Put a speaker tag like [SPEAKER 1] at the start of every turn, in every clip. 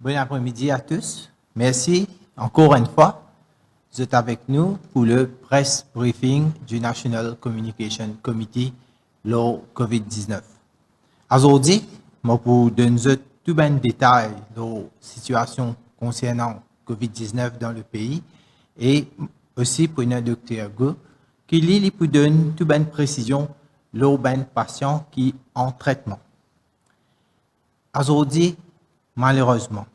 [SPEAKER 1] Bon après-midi à tous. Merci encore une fois. Vous êtes avec nous pour le press briefing du National Communication Committee, le COVID-19. Aujourd'hui, je vous donner tout bien détail de la situation concernant COVID-19 dans le pays et aussi pour un docteur Go qui lui pour donner tout bien précision aux patients qui sont en traitement. Aujourd'hui, malheureusement,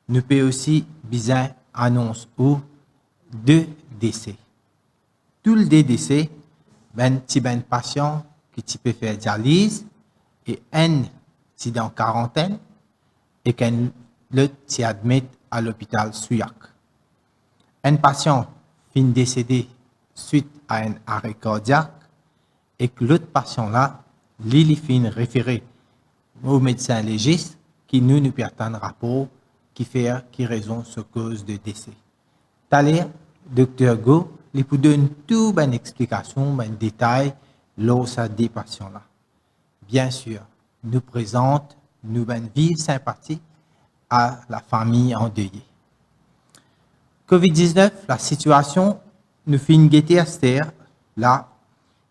[SPEAKER 1] nous pouvons aussi bien annoncer deux décès. Tout le décès, ben patient qui peut faire dialyse et un qui dans quarantaine et qu'un le qui admet à l'hôpital Souillac. Un patient fin décédé suite à un arrêt cardiaque et que l'autre patient là, il fin référé au médecin légiste qui nous peut attendre un rapport qui raison ce cause de décès. T'allez, docteur Go, il vous donne toute une explication, un détail, lors de des patients là. Bien sûr, nous présente une vive sympathie à la famille endeuillée. COVID-19, la situation nous fait une guetter là,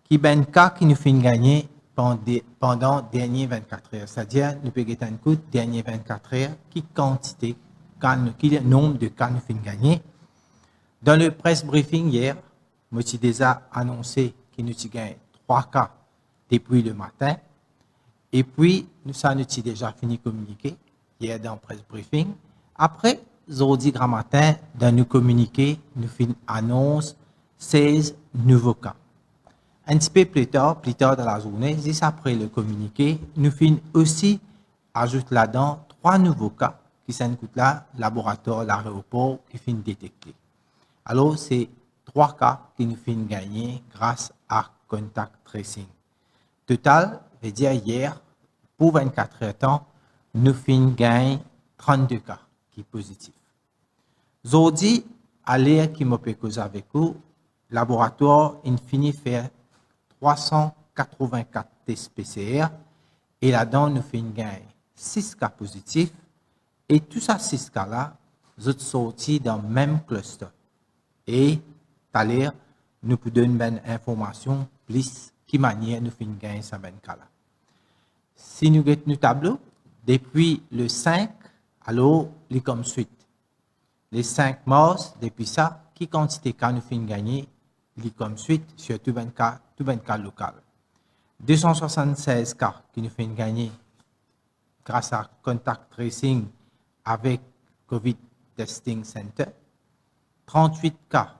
[SPEAKER 1] qui est un cas qui nous fait gagner pendant les dernières 24 heures. C'est-à-dire, nous pouvons gagner un coup dernières 24 heures, qui quantité, qui nombre de cas nous fait gagner. Dans le press briefing hier, moi j'ai déjà annoncé qu'il nous gagné 3 cas depuis le matin. Et puis, ça nous a déjà fini de communiquer hier dans le press briefing. Après, aujourd'hui grand matin, dans nos communiqués, nous faisons annonce 16 nouveaux cas. Un petit peu plus tard dans la journée, juste après le communiqué, nous faisons aussi ajouter là-dedans 3 nouveaux cas qui sont là, laboratoire, l'aéroport, qui finissent détecter. Alors, c'est 3 cas qui nous finissent gagner grâce à contact tracing. Total, je veux dire hier, pour 24 heures temps, nous finissons gagner 32 cas qui sont positifs. Aujourd'hui, à l'heure qui m'a cause avec vous, le laboratoire, il finit faire 384 tests PCR et là-dedans, nous finissons gagner 6 cas positifs et tous ces 6 cas-là, sont sortis dans le même cluster. Et, tout à l'heure, nous pouvons donner une information plus qui manière nous finissons gagner ces cas-là. Si nous regardons le tableau, depuis le 5, alors, il est comme suite. Les 5 mars, depuis ça, qui quantité de cas nous finissons gagner, il est comme suite sur tout 20 cas local. 276 cas qui nous finissent gagner grâce à contact tracing avec COVID Testing Center. 38 cas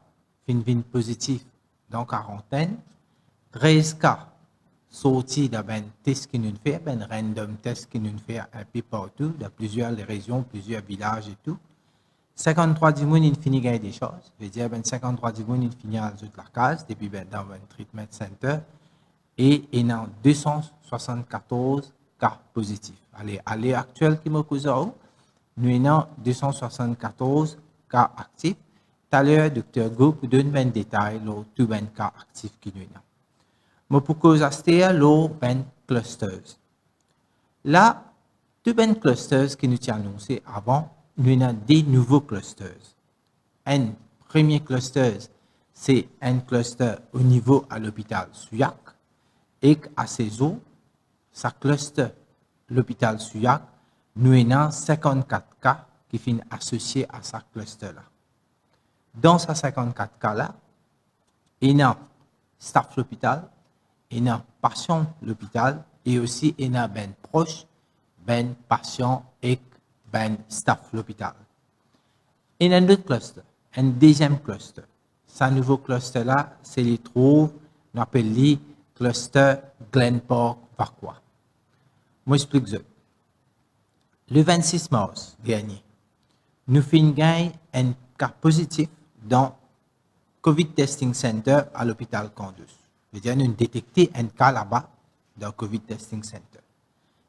[SPEAKER 1] finissent positifs dans quarantaine. 13 cas sortis d'un test qui nous fait, un random test qui nous fait un peu partout, dans plusieurs régions, plusieurs villages et tout. 53 personnes ils finissent gagner des choses. Je veux dire, 53 personnes ils finissent à la case, depuis dans un treatment center. Et il y a 274 cas positifs. Allez, à l'heure actuelle qui me cause, nous avons 274 cas actifs. Tout à l'heure, Dr. Go pour donner un détail sur tous les cas actifs qui nous avons. Je peux causer les clusters. Là, tous les clusters qui nous ont annoncé avant, nous avons des nouveaux clusters. Un premier cluster, c'est un cluster au niveau à l'hôpital Souillac. Et à ces eaux, ça cluster l'hôpital Souillac, nous avons 54 cas qui sont associés à ce cluster-là. Dans ces 54 cas-là, il y a staff l'hôpital, il y a patient l'hôpital et aussi il y a ben proche, ben patient et ben staff l'hôpital. Il y a un autre cluster, un deuxième cluster. Ce nouveau cluster-là, c'est les trouve, on appelle les cluster Glen Park-Vacois. Moi, j'explique ça. Le 26 mars dernier, nous finissons un cas positif dans COVID Testing Center à l'hôpital Candus. C'est-à-dire, nous avons détecté un cas là-bas dans le COVID Testing Center.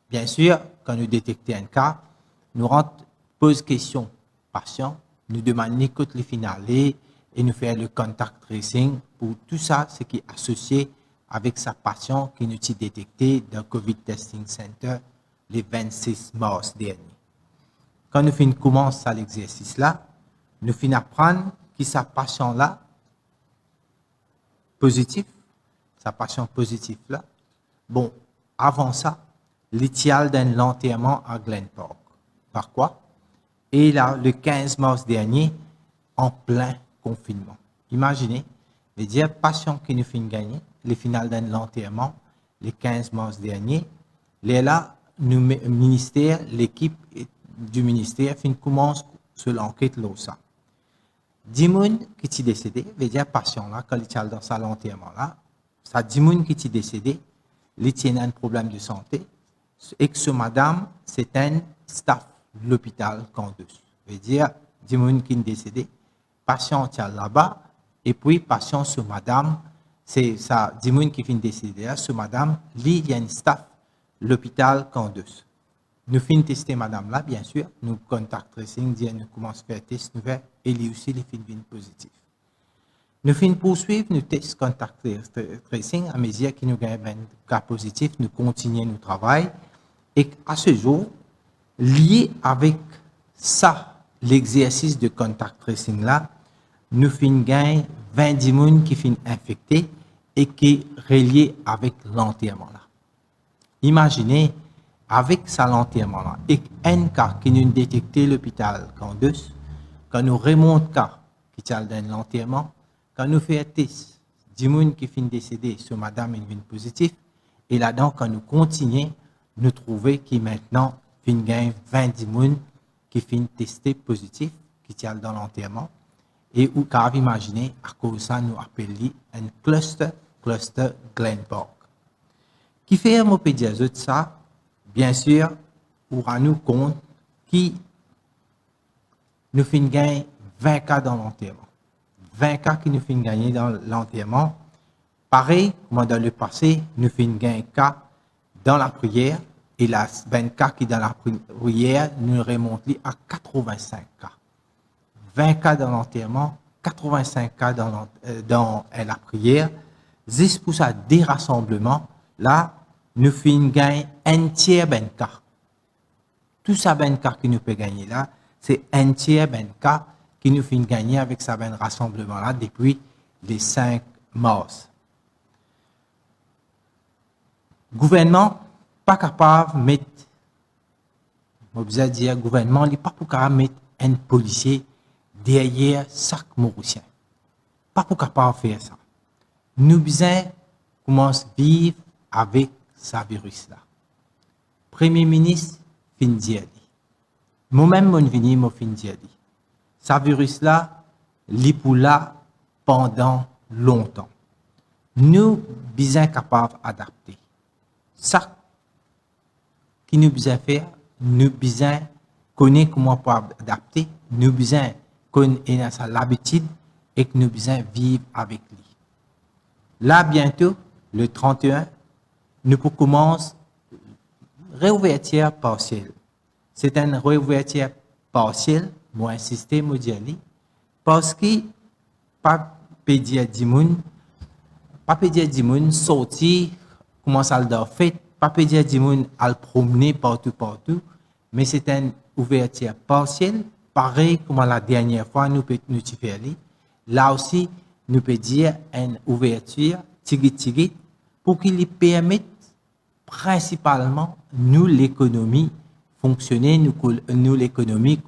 [SPEAKER 1] Bien sûr, quand nous détectons un cas, nous posons question patient, nous demandons l'écoute les finales et nous faisons le contact tracing pour tout ça, ce qui est associé avec sa patient qui nous a détecté dans le COVID Testing Center le 26 mars dernier. quand nous finissons commencer à l'exercice là, nous finissons apprendre que sa passion là, positif, sa passion positive là, bon, avant ça, l'itial d'un l'enterrement à Glen Park. Par quoi? Et là, le 15 mars dernier, en plein confinement. Imaginez, veut dire, passion que nous finissons gagner, les finales d'un l'enterrement, le 15 mars dernier, là, nous, ministère, l'équipe du ministère, commence sur l'enquête là. 10 personnes qui sont décédées, veut dire, passion là, quand ils sont dans sa l'enterrement là, ça 10 personnes qui sont décédées, ils tiennent un problème de santé, et que ce madame, c'est un staff de l'hôpital Candus. Veut dire, 10 personnes qui sont décédées, patient là-bas, et puis patient sur madame, c'est ça, 10 personnes qui finissent décédées, ce madame, il y a un staff de l'hôpital Candus. Nous finissons tester madame là, bien sûr, nous contact tracing, nous commençons à faire test nouvelles, et lui aussi, les finissent positifs. Nous finissons poursuivre nos tests contact tracing à mesure que nous gagnons un cas positif, nous continuons notre travail. Et à ce jour, lié avec ça, l'exercice de contact tracing là, nous finissons gagner 20 personnes qui finissent infectés et qui sont reliés avec l'enterrement là. Imaginez, avec ça l'enterrement là, et un cas qui nous détecté l'hôpital Candus, quand nous remontons cas qui est dans l'enterrement, quand nous faisons un test, 10 personnes qui finissent décédés sur madame est positif, et là-dedans, quand nous continuons, nous trouvons que maintenant, nous gagnons 20 personnes qui finissent testés positifs, qui sont dans l'enterrement, et où, car imaginez, à cause de ça, nous appelons un cluster Glen Park. Qui fait hémopédiase de ça, bien sûr, on rend nous compte que nous finissons gagner 20 cas dans l'enterrement. 20 cas qui nous finissent gagner dans l'enterrement. Pareil, comme dans le passé, nous finissons gagner un cas dans la prière, et la 20 cas qui dans la prière nous remontent à 85 cas. 20 cas dans l'enterrement, 85 cas dans la prière. Juste pour ça, des rassemblements, là, nous finissons gagner un tiers de cas. Tout ça, 20 cas que nous pouvons gagner là, c'est un tiers de cas qui nous finissent gagner avec ça, ben rassemblement là, depuis les 5 mars. Gouvernement, pas capable de mettre, je veux dire, gouvernement, il n'est pas capable de mettre un policier derrière chaque Mauricien. Pas capable de faire ça. Nous besoin commencer à vivre avec ce virus-là. Premier ministre, fin dire. Moi-même, je venu, je fin dire. Ce virus-là, il est pour là pendant longtemps. Nous sommes capables d'adapter. Ça qui nous besoin faire, nous besoin connaître comment pour adapter, nous besoin connaître l'habitude et que nous besoin vivre avec lui. Là, bientôt, le 31, nous pouvons commencer réouverture partielle. C'est une réouverture partielle, moi insister, moi dire, parce que pas pédia dimoun, pas pédia dimoun sorti, commence à le faire, pas pédia dimoun à le promener partout, mais c'est une ouverture partielle, pareil comme la dernière fois, nous pouvons faire. Là aussi, nous pouvons dire une ouverture, tigit, pour qu'il permette principalement nous l'économie fonctionner, nous l'économie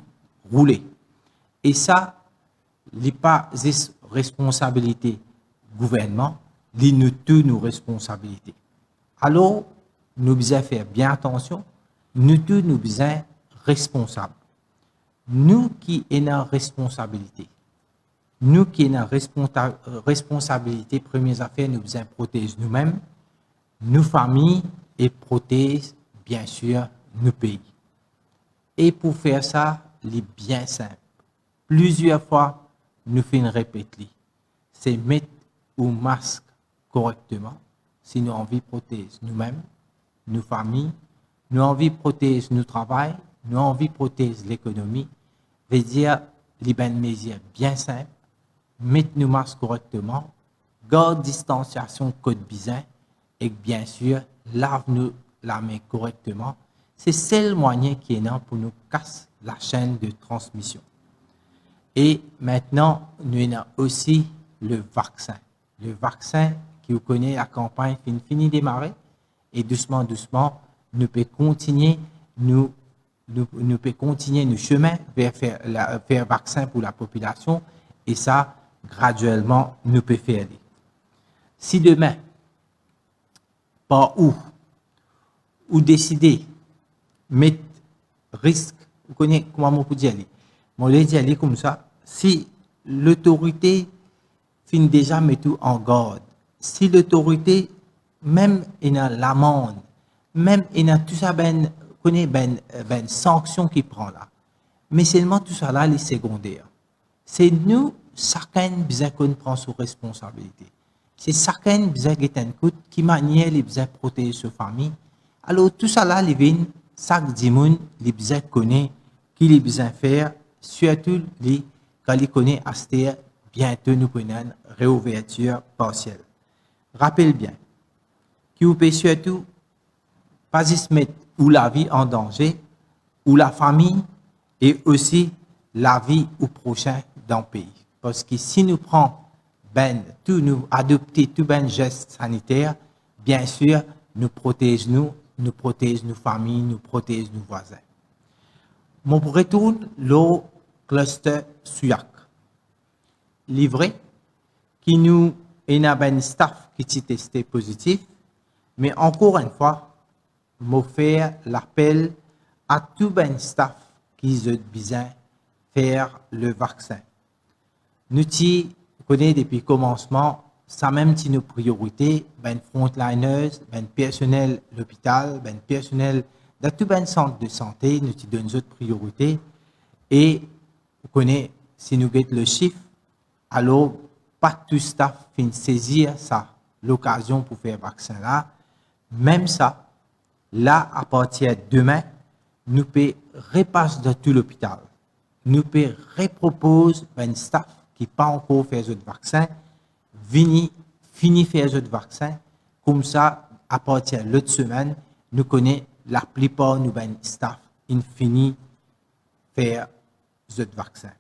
[SPEAKER 1] rouler. Et ça, ce n'est pas juste responsabilité gouvernement, c'est nous tous nos responsabilités. Alors, nous devons faire bien attention, nous tous nous devons responsables. Nous qui avons responsabilité, nous qui avons responsabilité, première affaire, nous devons protéger nous-mêmes, nos familles et protéger, bien sûr, nos pays. Et pour faire ça, c'est bien simple. Plusieurs fois, nous faisons répéter. C'est mettre un masque correctement si nous avons envie de protéger nous-mêmes, nos familles, nous avons envie de protéger notre travail, nous avons envie de protéger l'économie. Veut dire, les bonnes mesures bien simples, mettre nos masques correctement, garde distanciation code bizarre et bien sûr, lave-nous la main correctement. c'est le seul moyen qui est là pour nous casser la chaîne de transmission. Et maintenant, nous avons aussi le vaccin. Le vaccin qui vous connaît, la campagne fini démarrer et doucement, doucement, nous pouvons continuer nos chemins vers faire vaccin pour la population et ça, graduellement, nous pouvons faire. Si demain, par où, ou décider, mettre risque, vous connaissez comment on peut dire, on peut dire comme ça, si l'autorité finit déjà met tout en garde, si l'autorité, même il y a l'amende, même il y a tout ça, connaît sanction qui prend là, mais seulement tout ça là, les secondaires. C'est nous, chacun besoin qu'on prend ses responsabilités. C'est chacun besoin qui manière les besoin protéger sa famille. Alors tout ça là, les vins, chaque dimanche, les besoin connaît, qui les besoin faire, surtout les quand ils connaissent à bientôt nous prenons une réouverture partielle. Rappelle bien, qui vous peut surtout pas se mettre ou la vie en danger, ou la famille, et aussi la vie au prochain dans le pays. Parce que si nous prenons nous adopter tout geste sanitaire, bien sûr, nous protégeons nos familles, nous protégeons nos voisins. Mon retourne le cluster SUAC. Livré, qui nous est un staff qui est testé positif, mais encore une fois, je fais l'appel à tout ben staff qui a besoin de faire le vaccin. Nous connaissons depuis le commencement, ça même nos priorités, ben frontliners, ben personnel de l'hôpital, ben personnel de tout ben centre de santé, nous donnons d'autres priorités. Et vous connaissez, si nous avons le chiffre, alors pas tout staff finit saisir ça, l'occasion pour faire le vaccin là. Même ça, là, à partir de demain, nous pouvons repasser de tout l'hôpital. Nous pouvons reproposer un staff qui n'a pas encore fait le vaccin, fini faire le vaccin. Comme ça, à partir de l'autre semaine, nous connaissons la plupart de nos staff qui fini faire le vaccin.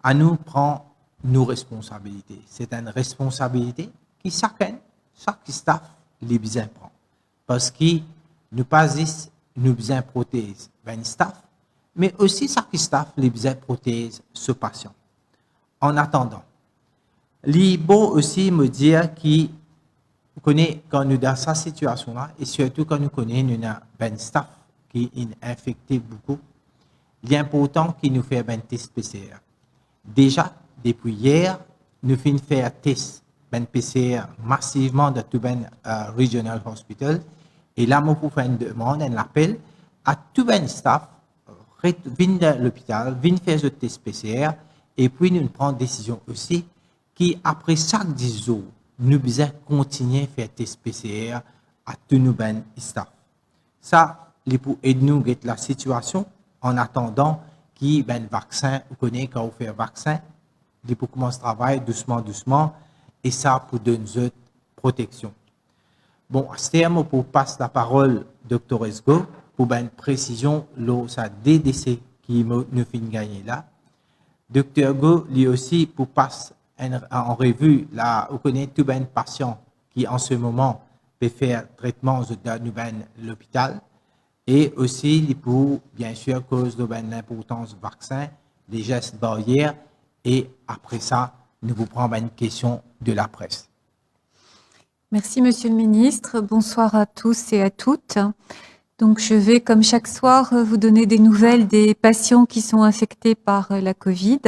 [SPEAKER 1] À nous prendre nos responsabilités. C'est une responsabilité qui chaque staff les besoin prend. Parce que nous pas juste nous besoin protéger ben staff, mais aussi chaque staff les besoin protéger ce patient. En attendant, l'IBO aussi me dire qui connaît quand nous dans cette situation là et surtout quand nous connaissons nous ben staff qui est infecté beaucoup, l'important qui nous fait ben test PCR. Déjà depuis hier, nous finissons faire test ben PCR massivement dans tout ben regional hospital. Et là, moi, pour faire une demande, un appel à tout le staff, venir de l'hôpital, venir faire le test PCR, et puis nous prenons une décision aussi, qui après chaque 10 jours, nous devons continuer à faire le test PCR à tous nos staff. Ça, c'est pour aider nous à la situation, en attendant qu'il y ait un vaccin, vous connaissez quand on fait un vaccin, il faut commencer à travailler doucement, doucement, et ça pour donner une protection. Bon, à ce terme, pour passer la parole Dr. Esgo, pour une précision, ça DDC qui nous fait gagner là. Dr. Go, lui aussi, pour passer en revue, là, vous connaissez tout ben patient qui en ce moment peut faire traitement de l'hôpital et aussi pour, bien sûr, cause de l'importance du vaccin, des gestes barrières et après ça, nous vous prenons une question de la presse.
[SPEAKER 2] Merci, Monsieur le Ministre. Bonsoir à tous et à toutes. Donc, je vais, comme chaque soir, vous donner des nouvelles des patients qui sont infectés par la Covid.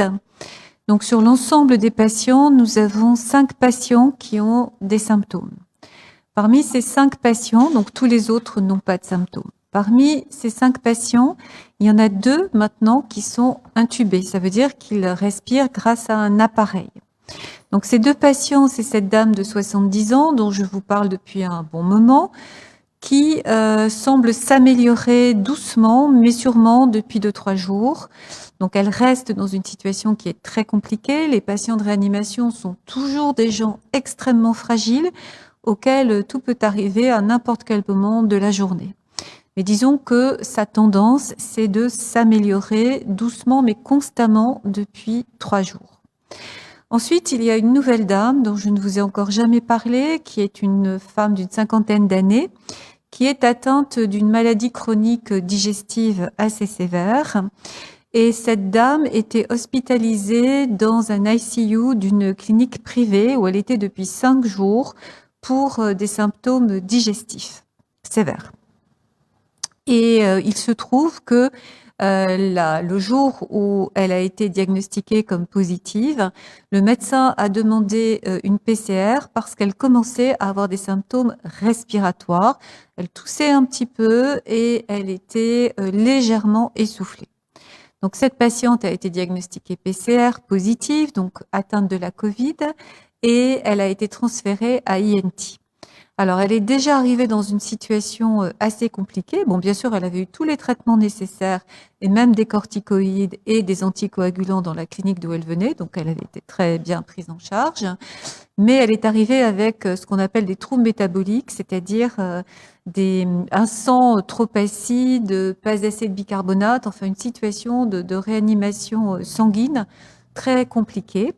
[SPEAKER 2] Donc, sur l'ensemble des patients, nous avons 5 patients qui ont des symptômes. Parmi ces 5 patients, donc tous les autres n'ont pas de symptômes. Parmi ces 5 patients, il y en a 2 maintenant qui sont intubés. Ça veut dire qu'ils respirent grâce à un appareil. Donc ces 2 patients, c'est cette dame de 70 ans dont je vous parle depuis un bon moment, qui semble s'améliorer doucement, mais sûrement depuis 2-3 jours. Donc elle reste dans une situation qui est très compliquée. Les patients de réanimation sont toujours des gens extrêmement fragiles auxquels tout peut arriver à n'importe quel moment de la journée. Mais disons que sa tendance, c'est de s'améliorer doucement mais constamment depuis 3 jours. Ensuite, il y a une nouvelle dame dont je ne vous ai encore jamais parlé, qui est une femme d'une 50aine d'années, qui est atteinte d'une maladie chronique digestive assez sévère. Et cette dame était hospitalisée dans un ICU d'une clinique privée où elle était depuis 5 jours pour des symptômes digestifs sévères. Et il se trouve que le jour où elle a été diagnostiquée comme positive, le médecin a demandé une PCR parce qu'elle commençait à avoir des symptômes respiratoires. Elle toussait un petit peu et elle était légèrement essoufflée. Donc cette patiente a été diagnostiquée PCR positive, donc atteinte de la Covid, et elle a été transférée à INT. Alors, elle est déjà arrivée dans une situation assez compliquée. Bon, bien sûr, elle avait eu tous les traitements nécessaires et même des corticoïdes et des anticoagulants dans la clinique d'où elle venait, donc elle avait été très bien prise en charge. Mais elle est arrivée avec ce qu'on appelle des troubles métaboliques, c'est-à-dire un sang trop acide, pas assez de bicarbonate, enfin une situation de réanimation sanguine très compliquée.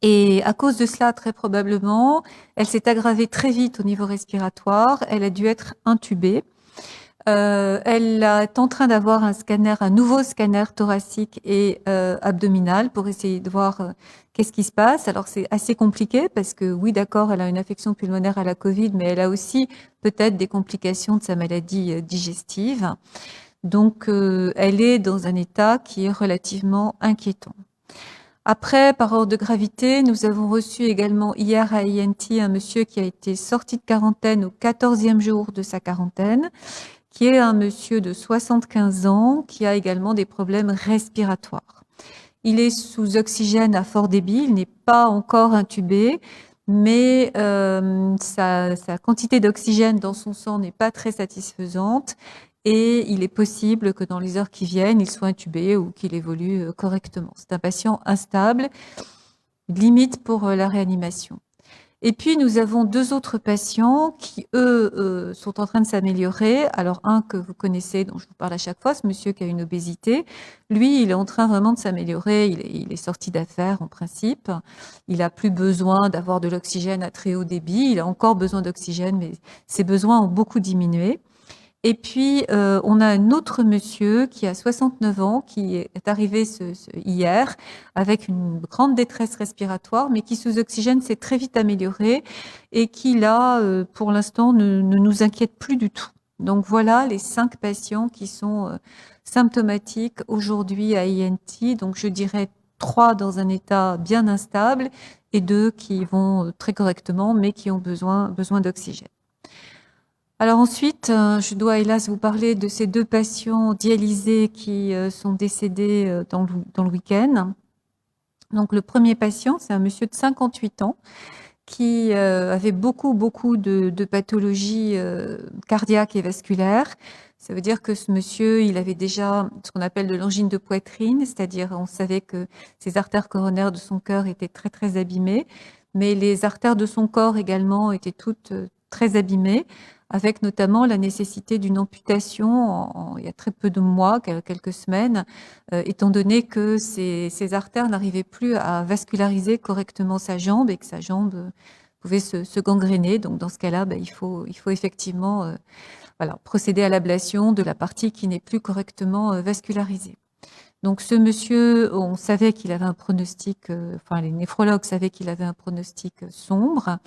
[SPEAKER 2] Et à cause de cela, très probablement, elle s'est aggravée très vite au niveau respiratoire. Elle a dû être intubée. Elle est en train d'avoir un nouveau scanner thoracique et abdominal pour essayer de voir qu'est-ce qui se passe. Alors c'est assez compliqué parce que oui, d'accord, elle a une affection pulmonaire à la Covid, mais elle a aussi peut-être des complications de sa maladie digestive. Donc elle est dans un état qui est relativement inquiétant. Après, par ordre de gravité, nous avons reçu également hier à INT un monsieur qui a été sorti de quarantaine au 14e jour de sa quarantaine, qui est un monsieur de 75 ans qui a également des problèmes respiratoires. Il est sous oxygène à fort débit, il n'est pas encore intubé, mais sa quantité d'oxygène dans son sang n'est pas très satisfaisante. Et il est possible que dans les heures qui viennent, il soit intubé ou qu'il évolue correctement. C'est un patient instable, limite pour la réanimation. Et puis, nous avons 2 autres patients qui, eux, sont en train de s'améliorer. Alors, un que vous connaissez, dont je vous parle à chaque fois, ce monsieur qui a une obésité, lui, il est en train vraiment de s'améliorer. Il est sorti d'affaires, en principe. Il n'a plus besoin d'avoir de l'oxygène à très haut débit. Il a encore besoin d'oxygène, mais ses besoins ont beaucoup diminué. Et puis, on a un autre monsieur qui a 69 ans, qui est arrivé hier avec une grande détresse respiratoire, mais qui sous oxygène s'est très vite amélioré et qui, là, pour l'instant, ne nous inquiète plus du tout. Donc voilà les 5 patients qui sont symptomatiques aujourd'hui à INT. Donc je dirais 3 dans un état bien instable et 2 qui vont très correctement, mais qui ont besoin d'oxygène. Alors ensuite, je dois hélas vous parler de ces 2 patients dialysés qui sont décédés dans le week-end. Donc le premier patient, c'est un monsieur de 58 ans qui avait beaucoup de pathologies cardiaques et vasculaires. Ça veut dire que ce monsieur, il avait déjà ce qu'on appelle de l'angine de poitrine, c'est-à-dire on savait que ses artères coronaires de son cœur étaient très abîmées, mais les artères de son corps également étaient toutes très abîmées, avec notamment la nécessité d'une amputation il y a très peu de mois, quelques semaines, étant donné que ces artères n'arrivaient plus à vasculariser correctement sa jambe et que sa jambe pouvait se gangréner. Donc dans ce cas-là, il faut effectivement procéder à l'ablation de la partie qui n'est plus correctement vascularisée. Donc ce monsieur, on savait qu'il avait un pronostic, les néphrologues savaient qu'il avait un pronostic sombre.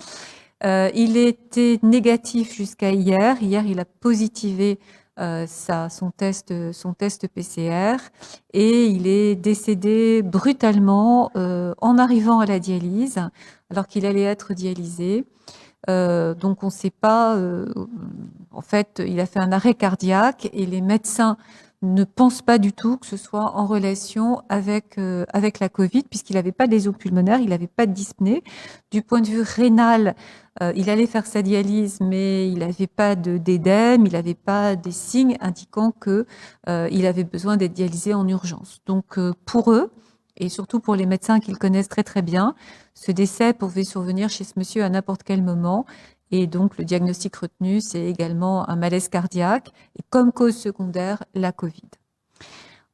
[SPEAKER 2] Il était négatif jusqu'à hier. Hier, il a positivé son test PCR et il est décédé brutalement en arrivant à la dialyse, alors qu'il allait être dialysé. Donc on ne sait pas. En fait, il a fait un arrêt cardiaque et les médecins ne pensent pas du tout que ce soit en relation avec la Covid, puisqu'il n'avait pas d'éléments pulmonaires, il n'avait pas de dyspnée. Du point de vue rénal, il allait faire sa dialyse, mais il n'avait pas d'édème, il n'avait pas des signes indiquant que il avait besoin d'être dialysé en urgence. Donc pour eux, et surtout pour les médecins qu'ils connaissent très bien, ce décès pouvait survenir chez ce monsieur à n'importe quel moment. Et donc, le diagnostic retenu, c'est également un malaise cardiaque et comme cause secondaire, la Covid.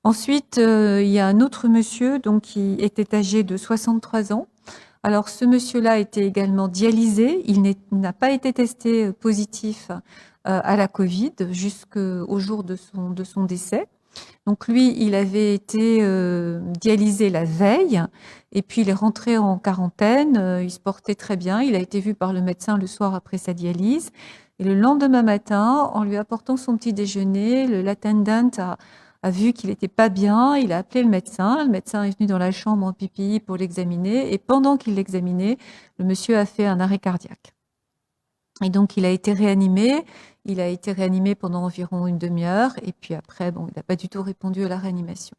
[SPEAKER 2] Ensuite, il y a un autre monsieur donc, qui était âgé de 63 ans. Alors, ce monsieur-là était également dialysé. Il n'a pas été testé positif à la Covid jusqu'au jour de son décès. Donc lui, il avait été dialysé la veille et puis il est rentré en quarantaine. Il se portait très bien. Il a été vu par le médecin le soir après sa dialyse. Et le lendemain matin, en lui apportant son petit déjeuner, l'attendant a vu qu'il n'était pas bien. Il a appelé le médecin. Le médecin est venu dans la chambre en PPI pour l'examiner. Et pendant qu'il l'examinait, le monsieur a fait un arrêt cardiaque. Et donc, il a été réanimé. Il a été réanimé pendant environ une demi-heure. Et puis après, bon, il n'a pas du tout répondu à la réanimation.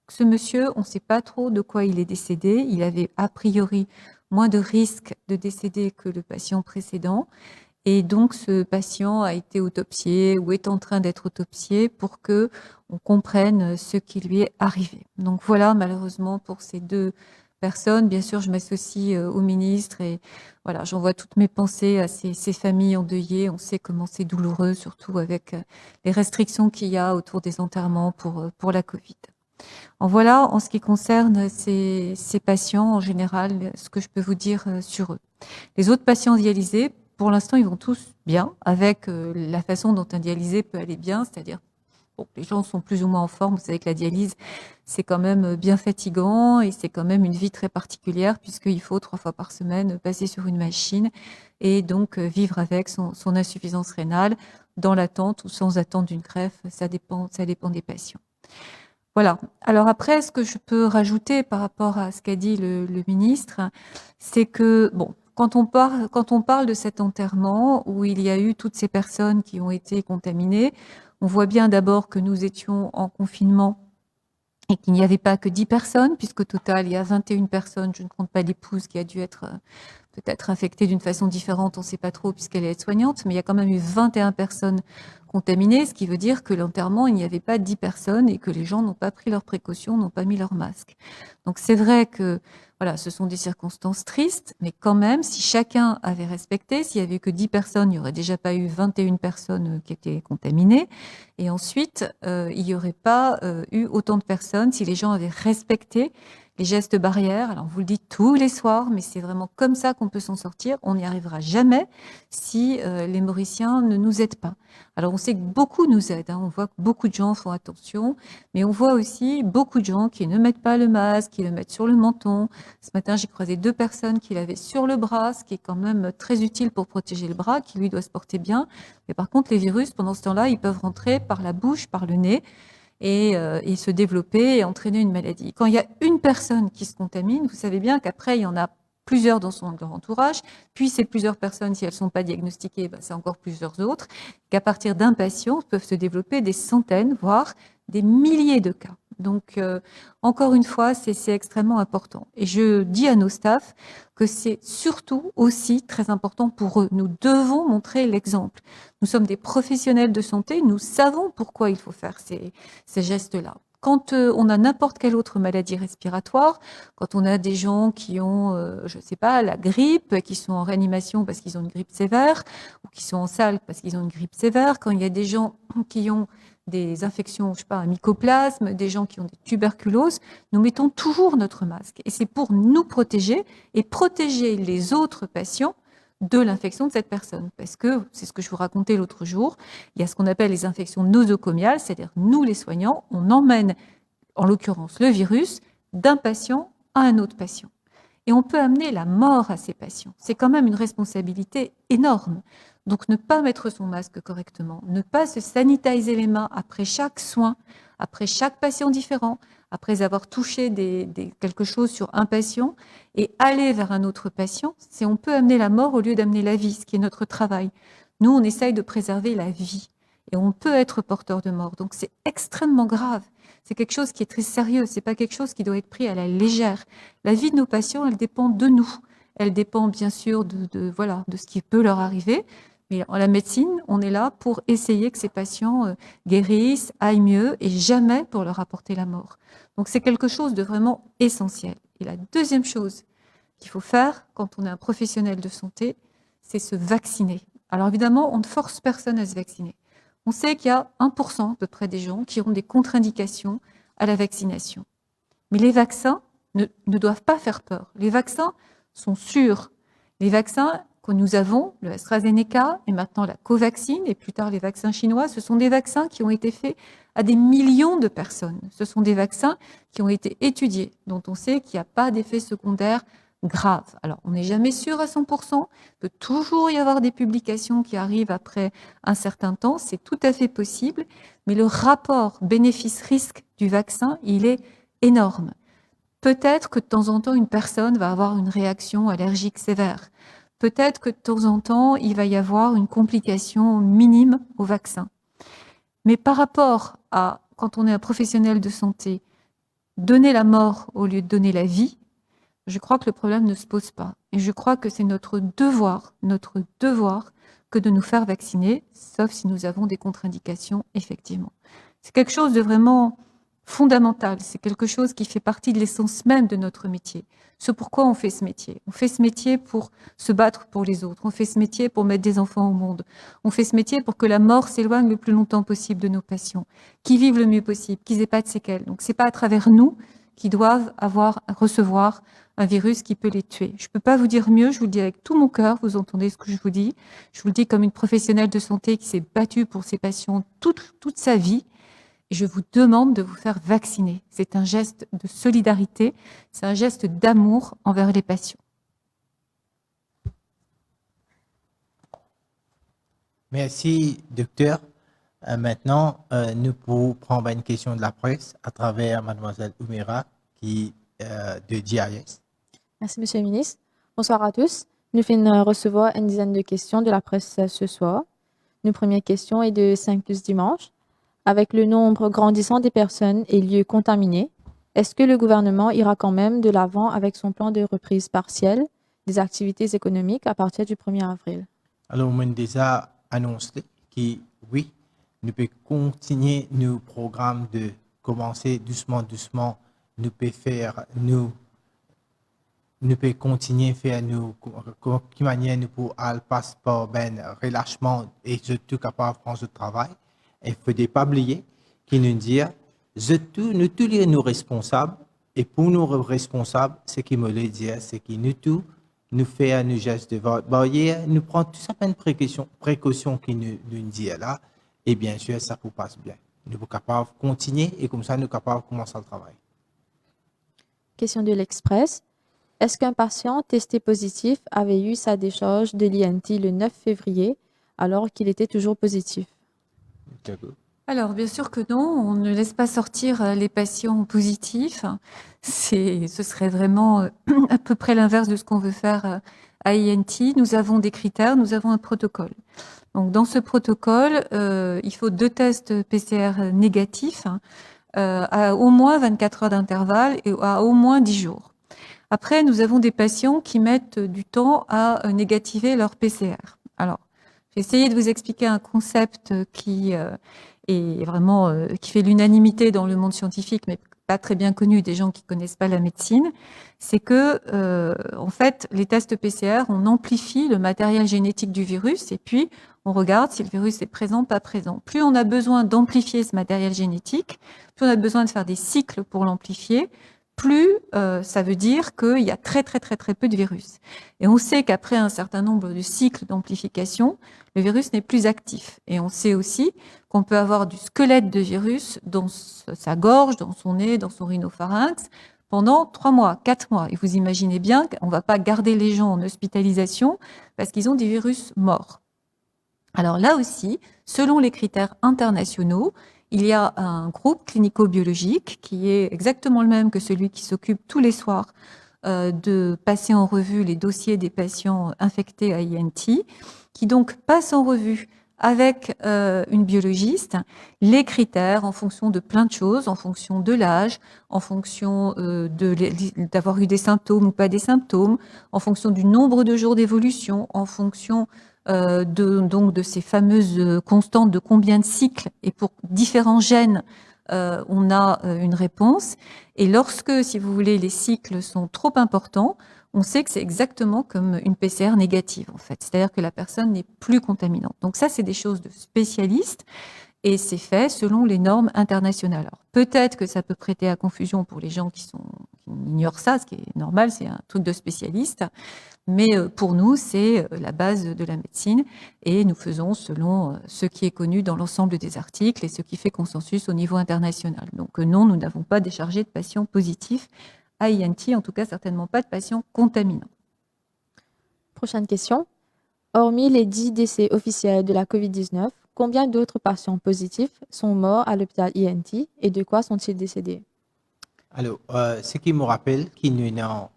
[SPEAKER 2] Ce monsieur, on ne sait pas trop de quoi il est décédé. Il avait a priori moins de risques de décéder que le patient précédent. Et donc, ce patient a été autopsié ou est en train d'être autopsié pour que on comprenne ce qui lui est arrivé. Donc voilà, malheureusement, pour ces deux personnes. Bien sûr, je m'associe au ministre et voilà, j'envoie toutes mes pensées à ces familles endeuillées. On sait comment c'est douloureux, surtout avec les restrictions qu'il y a autour des enterrements pour la Covid. En voilà, en ce qui concerne ces patients, en général, ce que je peux vous dire sur eux. Les autres patients dialysés, pour l'instant, ils vont tous bien, avec la façon dont un dialysé peut aller bien, c'est-à-dire bon, les gens sont plus ou moins en forme. Vous savez que la dialyse, c'est quand même bien fatigant et c'est quand même une vie très particulière puisqu'il faut 3 fois par semaine passer sur une machine et donc vivre avec son insuffisance rénale dans l'attente ou sans attente d'une greffe. Ça dépend des patients. Voilà. Alors après, ce que je peux rajouter par rapport à ce qu'a dit le ministre, c'est que, bon, quand on parle de cet enterrement où il y a eu toutes ces personnes qui ont été contaminées, on voit bien d'abord que nous étions en confinement et qu'il n'y avait pas que 10 personnes, puisqu'au total, il y a 21 personnes, je ne compte pas l'épouse qui a dû être peut-être infectée d'une façon différente, on ne sait pas trop puisqu'elle est aide-soignante, mais il y a quand même eu 21 personnes contaminées, ce qui veut dire que l'enterrement, il n'y avait pas 10 personnes et que les gens n'ont pas pris leurs précautions, n'ont pas mis leur masque. Donc c'est vrai que voilà, ce sont des circonstances tristes, mais quand même, si chacun avait respecté, s'il n'y avait que 10 personnes, il n'y aurait déjà pas eu 21 personnes qui étaient contaminées. Et ensuite, il n'y aurait pas eu autant de personnes si les gens avaient respecté les gestes barrières. Alors, on vous le dit tous les soirs, mais c'est vraiment comme ça qu'on peut s'en sortir. On n'y arrivera jamais si les Mauriciens ne nous aident pas. Alors, on sait que beaucoup nous aident. On voit que beaucoup de gens font attention, mais on voit aussi beaucoup de gens qui ne mettent pas le masque, qui le mettent sur le menton. Ce matin, j'ai croisé 2 personnes qui l'avaient sur le bras, ce qui est quand même très utile pour protéger le bras, qui lui doit se porter bien. Mais par contre, les virus, pendant ce temps-là, ils peuvent rentrer par la bouche, par le nez, et se développer et entraîner une maladie. Quand il y a une personne qui se contamine, vous savez bien qu'après, il y en a plusieurs dans son entourage, puis ces plusieurs personnes, si elles ne sont pas diagnostiquées, c'est encore plusieurs autres, qu'à partir d'un patient, peuvent se développer des centaines, voire des milliers de cas. Donc, encore une fois, c'est extrêmement important. Et je dis à nos staffs que c'est surtout aussi très important pour eux. Nous devons montrer l'exemple. Nous sommes des professionnels de santé, nous savons pourquoi il faut faire ces gestes-là. Quand on a n'importe quelle autre maladie respiratoire, quand on a des gens qui ont, je ne sais pas, la grippe, qui sont en réanimation parce qu'ils ont une grippe sévère, ou qui sont en salle parce qu'ils ont une grippe sévère, quand il y a des gens qui ont des infections, je sais pas, un mycoplasme, des gens qui ont des tuberculoses, nous mettons toujours notre masque. Et c'est pour nous protéger et protéger les autres patients de l'infection de cette personne. Parce que, c'est ce que je vous racontais l'autre jour, il y a ce qu'on appelle les infections nosocomiales, c'est-à-dire nous les soignants, on emmène, en l'occurrence le virus, d'un patient à un autre patient. Et on peut amener la mort à ces patients. C'est quand même une responsabilité énorme. Donc ne pas mettre son masque correctement, ne pas se sanitiser les mains après chaque soin, après chaque patient différent, après avoir touché quelque chose sur un patient et aller vers un autre patient, c'est on peut amener la mort au lieu d'amener la vie, ce qui est notre travail. Nous, on essaye de préserver la vie et on peut être porteur de mort. Donc c'est extrêmement grave. C'est quelque chose qui est très sérieux. C'est pas quelque chose qui doit être pris à la légère. La vie de nos patients, elle dépend de nous. Elle dépend bien sûr de ce qui peut leur arriver. Mais en la médecine, on est là pour essayer que ces patients guérissent, aillent mieux et jamais pour leur apporter la mort. Donc c'est quelque chose de vraiment essentiel. Et la deuxième chose qu'il faut faire quand on est un professionnel de santé, c'est se vacciner. Alors évidemment, on ne force personne à se vacciner. On sait qu'il y a 1% à peu près des gens qui ont des contre-indications à la vaccination. Mais les vaccins ne doivent pas faire peur. Les vaccins sont sûrs. Les vaccins que nous avons, le AstraZeneca et maintenant la Covaxin et plus tard les vaccins chinois, ce sont des vaccins qui ont été faits à des millions de personnes. Ce sont des vaccins qui ont été étudiés, dont on sait qu'il n'y a pas d'effets secondaires graves. Alors, on n'est jamais sûr à 100%. Il peut toujours y avoir des publications qui arrivent après un certain temps. C'est tout à fait possible. Mais le rapport bénéfice-risque du vaccin, il est énorme. Peut-être que de temps en temps, une personne va avoir une réaction allergique sévère. Peut-être que de temps en temps, il va y avoir une complication minime au vaccin. Mais par rapport à, quand on est un professionnel de santé, donner la mort au lieu de donner la vie, je crois que le problème ne se pose pas. Et je crois que c'est notre devoir que de nous faire vacciner, sauf si nous avons des contre-indications, effectivement. C'est quelque chose de vraiment fondamental, c'est quelque chose qui fait partie de l'essence même de notre métier. C'est pourquoi on fait ce métier. On fait ce métier pour se battre pour les autres. On fait ce métier pour mettre des enfants au monde. On fait ce métier pour que la mort s'éloigne le plus longtemps possible de nos patients, qu'ils vivent le mieux possible, qu'ils n'aient pas de séquelles. Donc c'est pas à travers nous qu'ils doivent recevoir un virus qui peut les tuer. Je peux pas vous dire mieux, je vous le dis avec tout mon cœur, vous entendez ce que je vous dis. Je vous le dis comme une professionnelle de santé qui s'est battue pour ses patients toute sa vie. Et je vous demande de vous faire vacciner. C'est un geste de solidarité, c'est un geste d'amour envers les patients.
[SPEAKER 1] Merci, docteur. Maintenant, nous pouvons prendre une question de la presse à travers mademoiselle Oumera de GIS.
[SPEAKER 3] Merci, Monsieur le ministre. Bonsoir à tous. Nous venons recevoir une dizaine de questions de la presse ce soir. Notre première question est de 5+ dimanche. Avec le nombre grandissant des personnes et lieux contaminés, est-ce que le gouvernement ira quand même de l'avant avec son plan de reprise partielle des activités économiques à partir du 1er avril?
[SPEAKER 1] Alors, on a déjà annoncé que oui, nous pouvons continuer nos programmes de commencer doucement, nous pouvons continuer à faire de quelle manière nous pouvons passer par un relâchement et surtout capable de prendre le travail. Il ne faut pas oublier qu'il nous dit, nous tous les nous responsables, et pour nous responsables, ce qu'il me le dit, c'est que nous tous, nous faisons nos gestes de barrière, nous prenons tout certaines précautions qu'il nous dit là, et bien sûr, ça vous passe bien. Nous sommes capables de continuer et comme ça, nous sommes capables de commencer le travail.
[SPEAKER 3] Question de l'Express. Est-ce qu'un patient testé positif avait eu sa décharge de l'INT le 9 février alors qu'il était toujours positif?
[SPEAKER 2] Alors, bien sûr que non, on ne laisse pas sortir les patients positifs. Ce serait vraiment à peu près l'inverse de ce qu'on veut faire à INT. Nous avons des critères, nous avons un protocole. Donc, dans ce protocole, il faut 2 tests PCR négatifs à au moins 24 heures d'intervalle et à au moins 10 jours. Après, nous avons des patients qui mettent du temps à négativer leur PCR. Alors, j'ai essayé de vous expliquer un concept qui est vraiment qui fait l'unanimité dans le monde scientifique, mais pas très bien connu des gens qui connaissent pas la médecine. C'est que en fait, les tests PCR, on amplifie le matériel génétique du virus et puis on regarde si le virus est présent, pas présent. Plus on a besoin d'amplifier ce matériel génétique, plus on a besoin de faire des cycles pour l'amplifier, plus ça veut dire qu'il y a très peu de virus. Et on sait qu'après un certain nombre de cycles d'amplification, le virus n'est plus actif. Et on sait aussi qu'on peut avoir du squelette de virus dans sa gorge, dans son nez, dans son rhinopharynx, pendant 3 mois, 4 mois. Et vous imaginez bien qu'on ne va pas garder les gens en hospitalisation parce qu'ils ont des virus morts. Alors là aussi, selon les critères internationaux, il y a un groupe clinico-biologique qui est exactement le même que celui qui s'occupe tous les soirs de passer en revue les dossiers des patients infectés à INT, qui donc passe en revue avec une biologiste les critères en fonction de plein de choses, en fonction de l'âge, en fonction d'avoir eu des symptômes ou pas des symptômes, en fonction du nombre de jours d'évolution, en fonction de ces fameuses constantes de combien de cycles et pour différents gènes on a une réponse. Et lorsque, si vous voulez, les cycles sont trop importants, on sait que c'est exactement comme une PCR négative, en fait. C'est-à-dire que la personne n'est plus contaminante. Donc ça, c'est des choses de spécialistes et c'est fait selon les normes internationales. Alors, peut-être que ça peut prêter à confusion pour les gens qui ignorent ça, ce qui est normal, c'est un truc de spécialiste. Mais pour nous, c'est la base de la médecine et nous faisons selon ce qui est connu dans l'ensemble des articles et ce qui fait consensus au niveau international. Donc non, nous n'avons pas déchargé de patients positifs à INT, en tout cas certainement pas de patients contaminants.
[SPEAKER 3] Prochaine question. Hormis les 10 décès officiels de la COVID-19, combien d'autres patients positifs sont morts à l'hôpital INT et de quoi sont-ils décédés?
[SPEAKER 1] Alors, ce qui me rappelle qu'il y a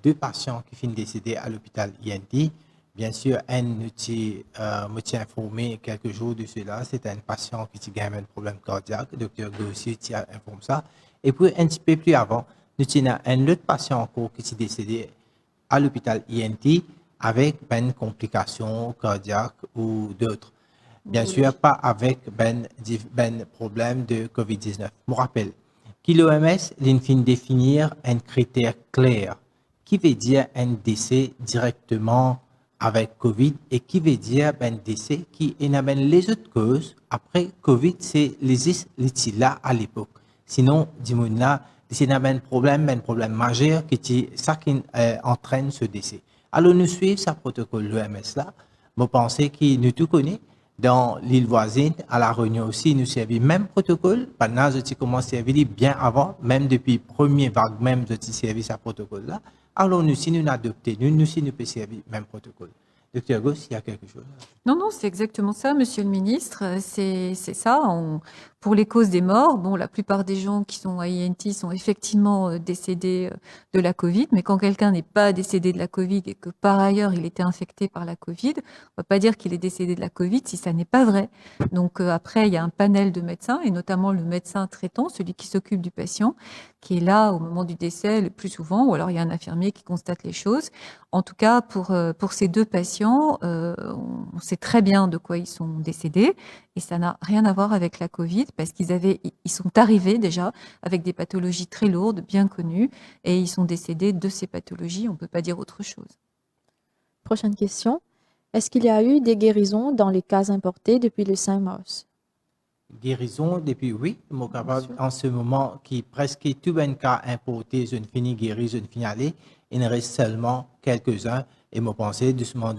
[SPEAKER 1] deux patients qui finissent décédés à l'hôpital INT. Bien sûr, un me tient informé quelques jours de cela. C'est un patient qui a un problème cardiaque. Le docteur Gossi informe ça. Et puis, un petit peu plus avant, nous avons un autre patient encore qui est décédé à l'hôpital INT avec une complication cardiaque ou d'autres. Bien sûr, pas avec ben problème de COVID-19. Je me rappelle que l'OMS vient de définir un critère clair qui veut dire un décès directement avec COVID et qui veut dire un décès qui est les autres causes après COVID, c'est les là à l'époque. Sinon, dis-moi là, c'est un problème majeur qui ça qui entraîne ce décès. Alors, nous suivons ce protocole l'OMS là. Je pense que nous tout connaissons. Dans l'île voisine, à La Réunion aussi, nous servons même protocole. Pendant que j'ai commencé à servir bien avant, même depuis premier vague, même j'ai servi ce protocole-là. Alors nous, si nous adoptons, nous si nous pouvons servir même protocole. Docteur Goss, il y a quelque chose?
[SPEAKER 2] Non, c'est exactement ça, Monsieur le Ministre. C'est ça. Pour les causes des morts, bon, la plupart des gens qui sont à INT sont effectivement décédés de la Covid, mais quand quelqu'un n'est pas décédé de la Covid et que par ailleurs il était infecté par la Covid, on va pas dire qu'il est décédé de la Covid si ça n'est pas vrai. Donc après, il y a un panel de médecins et notamment le médecin traitant, celui qui s'occupe du patient, qui est là au moment du décès le plus souvent, ou alors il y a un infirmier qui constate les choses. En tout cas, pour ces deux patients, on sait très bien de quoi ils sont décédés et ça n'a rien à voir avec la Covid parce ils sont arrivés déjà avec des pathologies très lourdes, bien connues, et ils sont décédés de ces pathologies. On ne peut pas dire autre chose.
[SPEAKER 3] Prochaine question. Est-ce qu'il y a eu des guérisons dans les cas importés depuis le 5 mars?
[SPEAKER 1] Guérison depuis, oui, mon capable en ce moment qui presque tout un cas importé, je ne finis guéri, je ne finis aller, il ne reste seulement quelques-uns et me penser doucement,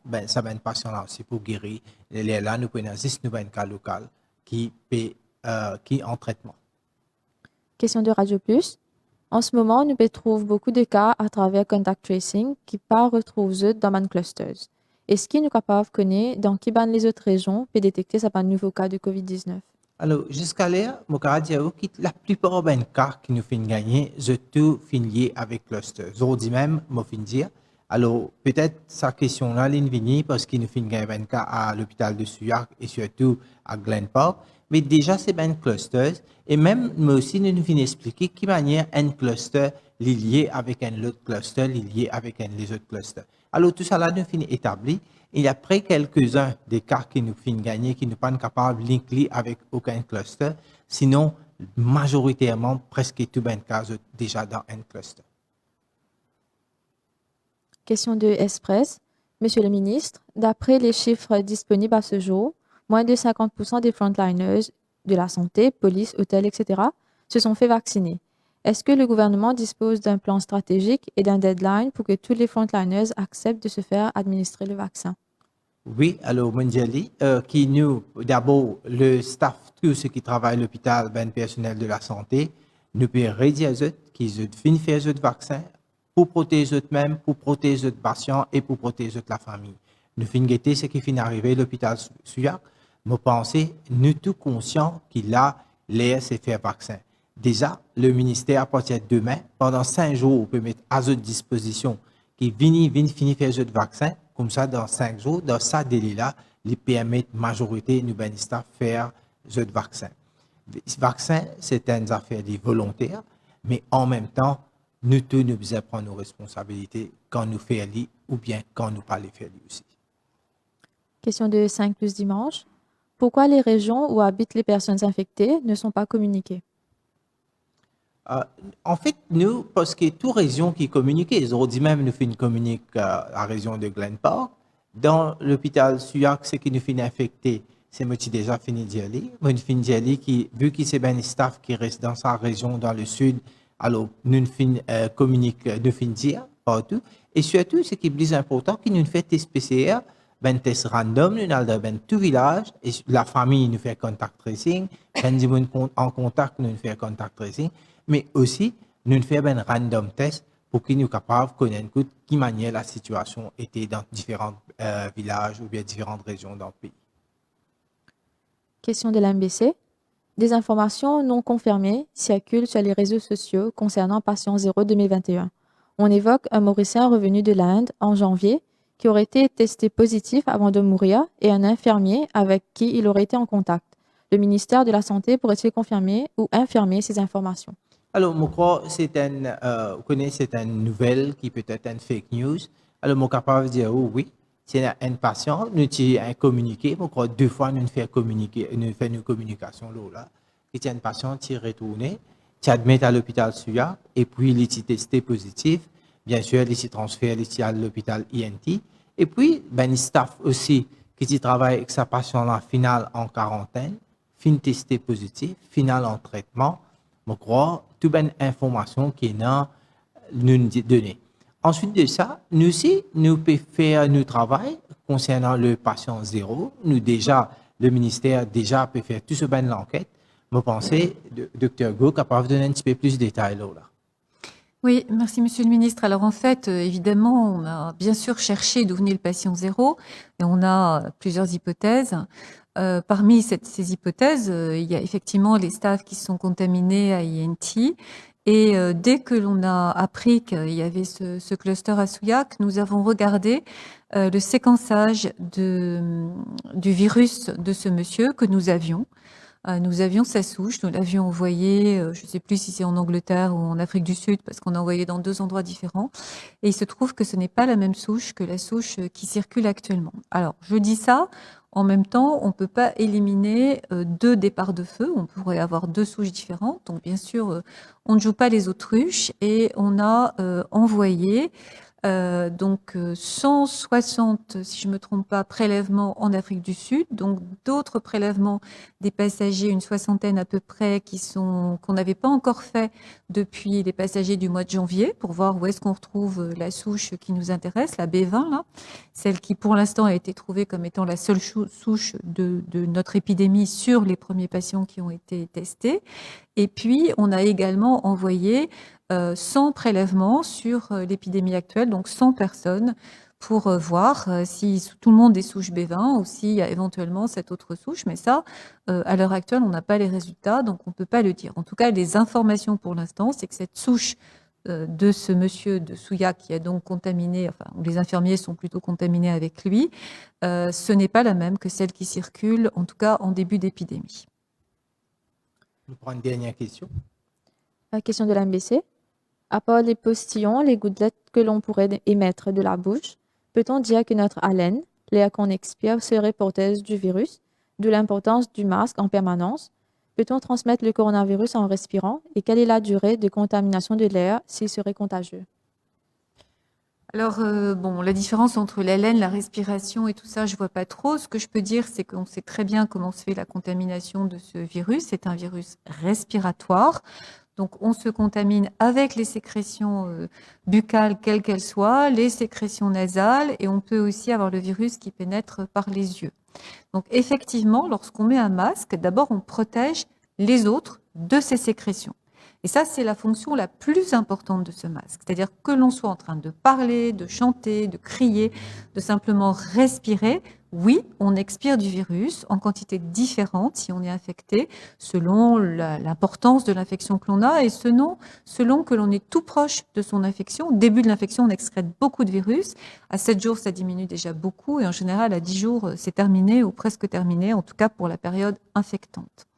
[SPEAKER 1] ben ça va être patient là aussi pour guérir. Là, nous prenons 6 nouveaux cas local qui en traitement.
[SPEAKER 3] Question de Radio Plus. En ce moment, nous trouvons beaucoup de cas à travers contact tracing qui pas retrouvent dans man clusters. Est-ce qu'il nous capable de connaître dans qui les autres régions peut détecter un nouveau cas de COVID-19?
[SPEAKER 1] Alors, jusqu'à là, je vais dire que la plupart des cas qui nous font gagner, je tout fini avec cluster. Aujourd'hui même, je fin dire. Alors, peut-être sa question-là, l'invini, parce qu'il nous fait gagner un cas à l'hôpital de Suyac et surtout à Glen Park. Mais déjà, c'est bien clusters. Et même, moi aussi, nous finissons expliquer qui manière un cluster lié avec un autre cluster, lié avec un les autres clusters. Alors, tout ça là, nous finissons établi. Et après quelques-uns des cas qui nous finissent gagner, qui ne sont pas capables de linker avec aucun cluster, sinon, majoritairement, presque tout les cas déjà dans un cluster.
[SPEAKER 3] Question de Express. Monsieur le ministre, d'après les chiffres disponibles à ce jour, moins de 50% des frontliners de la santé, police, hôtels, etc., se sont fait vacciner. Est-ce que le gouvernement dispose d'un plan stratégique et d'un deadline pour que tous les frontliners acceptent de se faire administrer le vaccin?
[SPEAKER 1] Oui, alors, Mondiali, qui nous, d'abord, le staff, tous ceux qui travaillent à l'hôpital, ben, personnel de la santé, nous peut redire qu'ils ont fini faire le vaccin pour protéger eux-mêmes, pour protéger les patients et pour protéger la famille. Nous finissons guetter ce qui finit arrivé à l'hôpital Suyac. Je pense, nous tous conscients qu'il a l'air de faire vaccin. Déjà, le ministère, à partir de demain, pendant 5 jours, on peut mettre à votre disposition qui finit faire le vaccin. Comme ça, dans 5 jours, dans ce délai-là, les permet majorité nous ben staff faire le vaccin. Le vaccin, c'est une affaire de volontaire, mais en même temps, nous tous nous devons prendre nos responsabilités quand nous faisons ou bien quand nous ne pas les faire aussi.
[SPEAKER 3] Question de 5 plus dimanche. Pourquoi les régions où habitent les personnes infectées ne sont pas communiquées?
[SPEAKER 1] Euh, En fait, nous, parce que toute région qui communique, aujourd'hui même, nous faisons communique la région de Glen Park. Dans l'hôpital Suyac, ce qui nous fait infecté, c'est moi qui déjà fini d'y aller. Moi, je finis d'y aller, qui, vu que c'est bien les staff qui restent dans sa région, dans le sud, alors nous finissons communique, nous finissons dire partout. Et surtout, ce qui est plus important, que nous fait test PCR, ben test random, nous avons ben tout village, et la famille nous fait contact tracing, ben du monde en contact, nous fait contact tracing, mais aussi, nous faisons un random test pour qu'ils nous capables de connaître de quelle manière la situation était dans différents villages ou bien différentes régions dans le pays.
[SPEAKER 3] Question de l'MBC. Des informations non confirmées circulent sur les réseaux sociaux concernant Patient Zéro 2021. On évoque un Mauricien revenu de l'Inde en janvier qui aurait été testé positif avant de mourir et un infirmier avec qui il aurait été en contact. Le ministère de la Santé pourrait-il confirmer ou infirmer ces informations?
[SPEAKER 1] Alors, je crois que vous connaissez, c'est une nouvelle qui peut être une fake news. Alors, je suis capable de dire oh, oui, c'est un patient, nous avons un communiqué, je crois 2 fois nous faisons communiquer, nous faisons une communication là. Et c'est un patient qui est retourné, qui admis à l'hôpital Suya, et puis il est testé positif. Bien sûr, il est transféré ici à l'hôpital INT. Et puis, ben, le staff aussi qui travaille avec sa patient là, final en quarantaine, fin testé positif, final en traitement. Je crois, toute une information qui est dans nous donner. Ensuite de ça, nous aussi, nous pouvons faire notre travail concernant le patient zéro. Nous déjà, le ministère déjà peut faire tout ce ben l'enquête. Je pense que Dr Go est capable de donner un petit peu plus de détails là.
[SPEAKER 2] Oui, merci Monsieur le Ministre. Alors en fait, évidemment, on a bien sûr cherché d'où venait le patient zéro et on a plusieurs hypothèses. Parmi ces hypothèses, il y a effectivement les staffs qui sont contaminés à INT. Et dès que l'on a appris qu'il y avait ce cluster à Souillac, nous avons regardé le séquençage du virus de ce monsieur que nous avions. Nous avions sa souche, nous l'avions envoyée, je ne sais plus si c'est en Angleterre ou en Afrique du Sud, parce qu'on a envoyé dans 2 endroits différents. Et il se trouve que ce n'est pas la même souche que la souche qui circule actuellement. Alors, je dis ça, en même temps, on ne peut pas éliminer 2 départs de feu. On pourrait avoir 2 souches différentes. Donc, bien sûr, on ne joue pas les autruches et on a envoyé donc 160, si je me trompe pas, prélèvements en Afrique du Sud, donc d'autres prélèvements des passagers, une soixantaine à peu près, qu'on n'avait pas encore fait depuis les passagers du mois de janvier, pour voir où est-ce qu'on retrouve la souche qui nous intéresse, la B20 là, celle qui pour l'instant a été trouvée comme étant la seule souche de notre épidémie sur les premiers patients qui ont été testés. Et puis on a également envoyé 100 prélèvements sur l'épidémie actuelle, donc 100 personnes, pour voir si tout le monde est souche B20 ou s'il y a éventuellement cette autre souche. Mais ça, à l'heure actuelle, on n'a pas les résultats, donc on ne peut pas le dire. En tout cas, les informations pour l'instant, c'est que cette souche de ce monsieur de Souillac qui a donc contaminé, enfin, où les infirmiers sont plutôt contaminés avec lui, ce n'est pas la même que celle qui circule, en tout cas en début d'épidémie.
[SPEAKER 1] Je prends une dernière question.
[SPEAKER 3] Question de l'MBC. À part les postillons, les gouttelettes que l'on pourrait émettre de la bouche, peut-on dire que notre haleine, l'air qu'on expire, serait porteuse du virus, d'où l'importance du masque en permanence? Peut-on transmettre le coronavirus en respirant? Et quelle est la durée de contamination de l'air s'il serait contagieux?
[SPEAKER 2] Alors, bon, la différence entre l'haleine, la respiration et tout ça, je vois pas trop. Ce que je peux dire, c'est qu'on sait très bien comment se fait la contamination de ce virus. C'est un virus respiratoire. Donc, on se contamine avec les sécrétions buccales, quelles qu'elles soient, les sécrétions nasales, et on peut aussi avoir le virus qui pénètre par les yeux. Donc, effectivement, lorsqu'on met un masque, d'abord, on protège les autres de ces sécrétions. Et ça, c'est la fonction la plus importante de ce masque. C'est-à-dire que l'on soit en train de parler, de chanter, de crier, de simplement respirer, oui, on expire du virus en quantité différente si on est infecté, selon l'importance de l'infection que l'on a et selon que l'on est tout proche de son infection. Au début de l'infection, on excrète beaucoup de virus. À 7 jours, ça diminue déjà beaucoup. Et en général, à 10 jours, c'est terminé ou presque terminé, en tout cas pour la période infectante.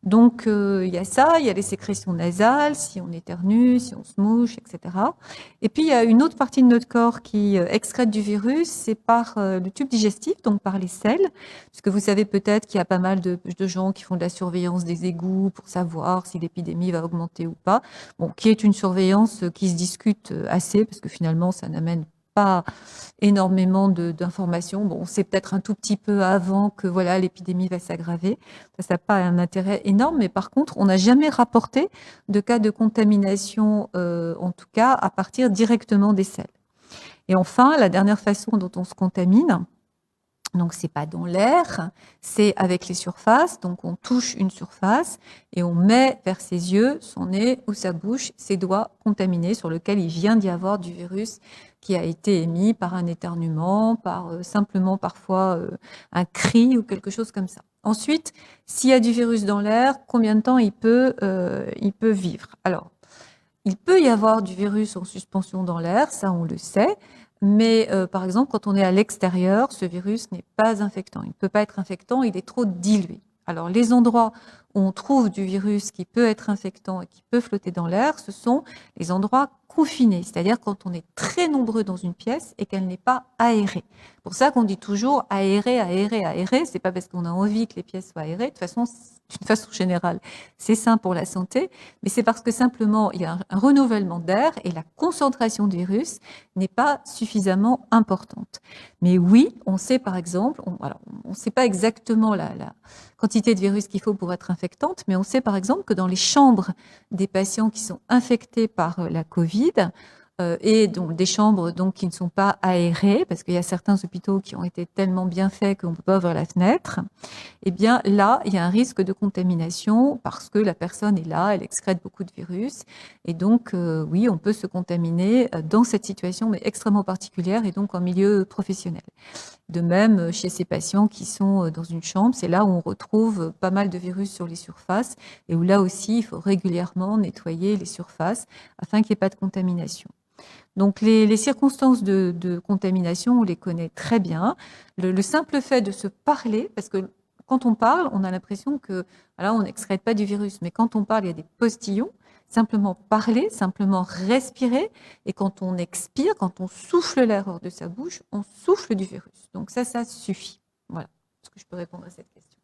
[SPEAKER 2] Donc, il y a ça, il y a les sécrétions nasales, si on éternue, si on se mouche, etc. Et puis, il y a une autre partie de notre corps qui excrète du virus, c'est par le tube digestif, donc par les selles. Parce que vous savez peut-être qu'il y a pas mal de gens qui font de la surveillance des égouts pour savoir si l'épidémie va augmenter ou pas. Bon, qui est une surveillance qui se discute assez, parce que finalement, ça n'amène pas énormément d'informations. Bon, on sait peut-être un tout petit peu avant que voilà l'épidémie va s'aggraver. Ça n'a pas un intérêt énorme, mais par contre, on n'a jamais rapporté de cas de contamination, en tout cas à partir directement des selles. Et enfin, la dernière façon dont on se contamine, donc c'est pas dans l'air, c'est avec les surfaces. Donc on touche une surface et on met vers ses yeux, son nez ou sa bouche, ses doigts contaminés sur lequel il vient d'y avoir du virus qui a été émis par un éternuement, par simplement parfois un cri ou quelque chose comme ça. Ensuite, s'il y a du virus dans l'air, combien de temps il peut vivre? Alors, il peut y avoir du virus en suspension dans l'air, ça on le sait. Mais par exemple, quand on est à l'extérieur, ce virus n'est pas infectant. Il ne peut pas être infectant, il est trop dilué. Alors les endroits où on trouve du virus qui peut être infectant et qui peut flotter dans l'air, ce sont les endroits confinés, c'est-à-dire quand on est très nombreux dans une pièce et qu'elle n'est pas aérée. C'est pour ça qu'on dit toujours aérer, aérer, aérer. C'est pas parce qu'on a envie que les pièces soient aérées. De toute façon, d'une façon générale, c'est sain pour la santé, mais c'est parce que simplement il y a un renouvellement d'air et la concentration du virus n'est pas suffisamment importante. Mais oui, on sait par exemple, on ne sait pas exactement la quantité de virus qu'il faut pour être infectante, mais on sait par exemple que dans les chambres des patients qui sont infectés par la Covid, et donc des chambres donc qui ne sont pas aérées, parce qu'il y a certains hôpitaux qui ont été tellement bien faits qu'on ne peut pas ouvrir la fenêtre, eh bien là, il y a un risque de contamination parce que la personne est là, elle excrète beaucoup de virus. Et donc, oui, on peut se contaminer dans cette situation, mais extrêmement particulière et donc en milieu professionnel. De même, chez ces patients qui sont dans une chambre, c'est là où on retrouve pas mal de virus sur les surfaces et où là aussi, il faut régulièrement nettoyer les surfaces afin qu'il n'y ait pas de contamination. Donc les circonstances de contamination, on les connaît très bien. Le simple fait de se parler, parce que quand on parle, on a l'impression que voilà, on n'excrète pas du virus, mais quand on parle, il y a des postillons. Simplement parler, simplement respirer, et quand on expire, quand on souffle l'air hors de sa bouche, on souffle du virus. Donc ça suffit. Voilà ce que je peux répondre à cette question.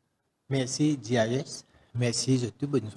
[SPEAKER 1] Merci, Dialis. Merci, je te bonne